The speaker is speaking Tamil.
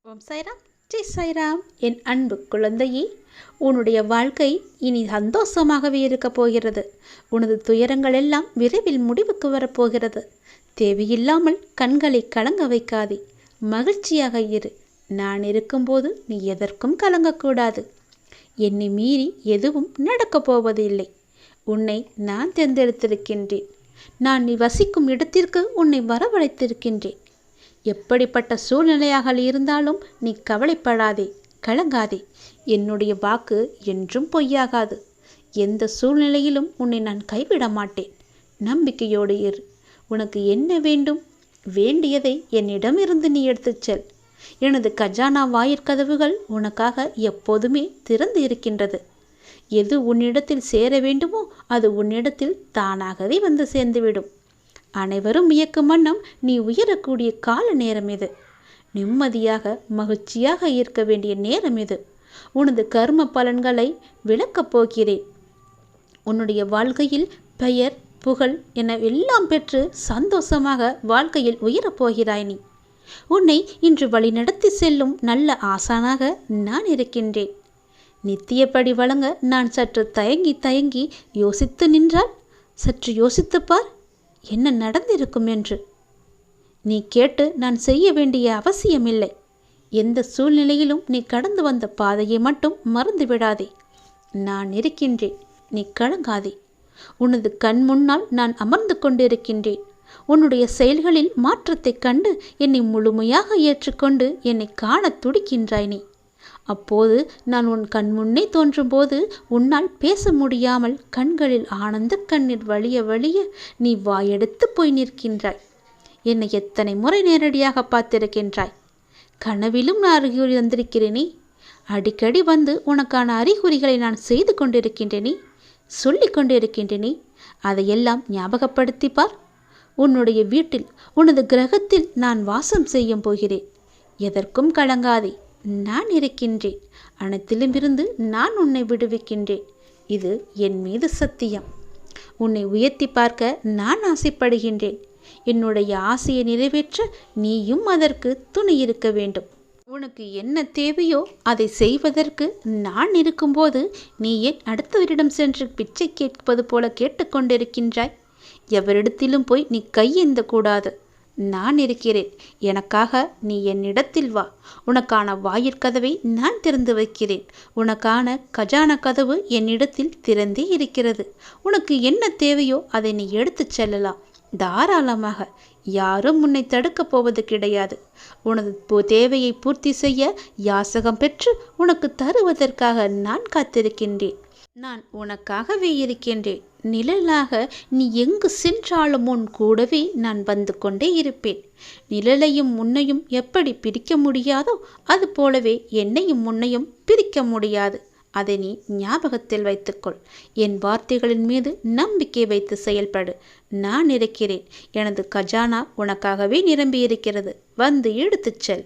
ஓம் சாய்ராம், ஜெய் சாய்ராம். என் அன்பு குழந்தையே, உன்னுடைய வாழ்க்கை இனி சந்தோஷமாகவே இருக்கப் போகிறது. உனது துயரங்கள் எல்லாம் விரைவில் முடிவுக்கு வரப்போகிறது. தேவையில்லாமல் கண்களை கலங்க வைக்காதே. மகிழ்ச்சியாக இரு. நான் இருக்கும்போது நீ எதற்கும் கலங்கக்கூடாது. என்னை மீறி எதுவும் நடக்கப் போவதில்லை. உன்னை நான் தேர்ந்தெடுத்திருக்கின்றேன். நான் நீ வசிக்கும் இடத்திற்கு உன்னை வரவழைத்திருக்கின்றேன். எப்படிப்பட்ட சூழ்நிலையாக இருந்தாலும் நீ கவலைப்படாதே, கலங்காதே. என்னுடைய வாக்கு என்றும் பொய்யாகாது. எந்த சூழ்நிலையிலும் உன்னை நான் கைவிட மாட்டேன். நம்பிக்கையோடு இரு. உனக்கு என்ன வேண்டும்? வேண்டியதை என்னிடமிருந்து நீ எடுத்துச் செல். எனது கஜானா வாயிற்கதவுகள் உனக்காக எப்போதுமே திறந்து இருக்கின்றது. எது உன்னிடத்தில் சேர வேண்டுமோ அது உன்னிடத்தில் தானாகவே வந்து சேர்ந்துவிடும். அனைவரும் வியக்கும் வண்ணம் நீ உயரக்கூடிய கால நேரம் இது. நிம்மதியாக மகிழ்ச்சியாக இருக்க வேண்டிய நேரம் இது. உனது கர்ம பலன்களை விளக்கப் போகிறேன். உன்னுடைய வாழ்க்கையில் பெயர் புகழ் என எல்லாம் பெற்று சந்தோஷமாக வாழ்க்கையில் உயரப்போகிறாய் நீ. உன்னை இன்று வழிநடத்தி செல்லும் நல்ல ஆசானாக நான் இருக்கின்றேன். நித்தியப்படி வழங்க நான் சற்று தயங்கி யோசித்து நின்றால் சற்று யோசித்துப்பார் என்ன நடந்திருக்கும் என்று. நீ கேட்டு நான் செய்ய வேண்டிய அவசியமில்லை. எந்த சூழ்நிலையிலும் நீ கடந்து வந்த பாதையை மட்டும் மறந்து விடாதே. நான் இருக்கின்றேன், நீ கலங்காதே. உனது கண் முன்னால் நான் அமர்ந்து கொண்டிருக்கின்றேன். உன்னுடைய செயல்களில் மாற்றத்தைக் கண்டு என்னை முழுமையாக ஏற்றுக்கொண்டு என்னை காண துடிக்கின்றாய் நீ. அப்போது நான் உன் கண் முன்னே தோன்றும்போது உன்னால் பேச முடியாமல் கண்களில் ஆனந்த கண்ணீர் வழிய நீ வாயெடுத்து போய் நிற்கின்றாய். என்னை எத்தனை முறை நேரடியாக பார்த்திருக்கின்றாய். கனவிலும் நான் அறிகுறி வந்திருக்கிறேனே. அடிக்கடி வந்து உனக்கான அறிகுறிகளை நான் செய்து கொண்டிருக்கின்றேனே, சொல்லி கொண்டிருக்கின்றேனே. அதையெல்லாம் ஞாபகப்படுத்திப்பார். உன்னுடைய வீட்டில் உனது கிரகத்தில் நான் வாசம் செய்யும் போகிறேன். எதற்கும் கலங்காதே. நான் இருக்கின்றேன். அனைத்திலும் இருந்து நான் உன்னை விடுவிக்கின்றேன். இது என் மீது சத்தியம். உன்னை உயர்த்தி பார்க்க நான் ஆசைப்படுகின்றேன். என்னுடைய ஆசையை நிறைவேற்ற நீயும் அதற்கு துணை இருக்க வேண்டும். உனக்கு என்ன தேவையோ அதை செய்வதற்கு நான் இருக்கும்போது நீ ஏன் அடுத்தவரிடம் சென்று பிச்சை கேட்பது போல கேட்டுக்கொண்டிருக்கின்றாய்? எவரிடத்திலும் போய் நீ கையேந்த கூடாது. நான் இருக்கிறேன். எனக்காக நீ என்னிடத்தில் வா. உனக்கான வாயிற்கதவை நான் திறந்து வைக்கிறேன். உனக்கான கஜானா கதவு என்னிடத்தில் திறந்தே இருக்கிறது. உனக்கு என்ன தேவையோ அதை நீ எடுத்துச் செல்லலாம் தாராளமாக. யாரும் உன்னை தடுக்கப் போவது கிடையாது. உனது தேவையை பூர்த்தி செய்ய யாசகம் பெற்று உனக்கு தருவதற்காக நான் காத்திருக்கின்றேன். நான் உனக்காகவே இருக்கின்றேன். நிழலாக நீ எங்கு சென்றாலும் உன் கூடவே நான் வந்து கொண்டே இருப்பேன். நிழலையும் உன்னையும் எப்படி பிரிக்க முடியாதோ அது போலவே என்னையும் உன்னையும் பிரிக்க முடியாது. அதை நீ ஞாபகத்தில் வைத்துக்கொள். என் வார்த்தைகளின் மீது நம்பிக்கை வைத்து செயல்படு. நான் இருக்கிறேன். எனது கஜானா உனக்காகவே நிரம்பி இருக்கிறது. வந்து எடுத்துச் செல்.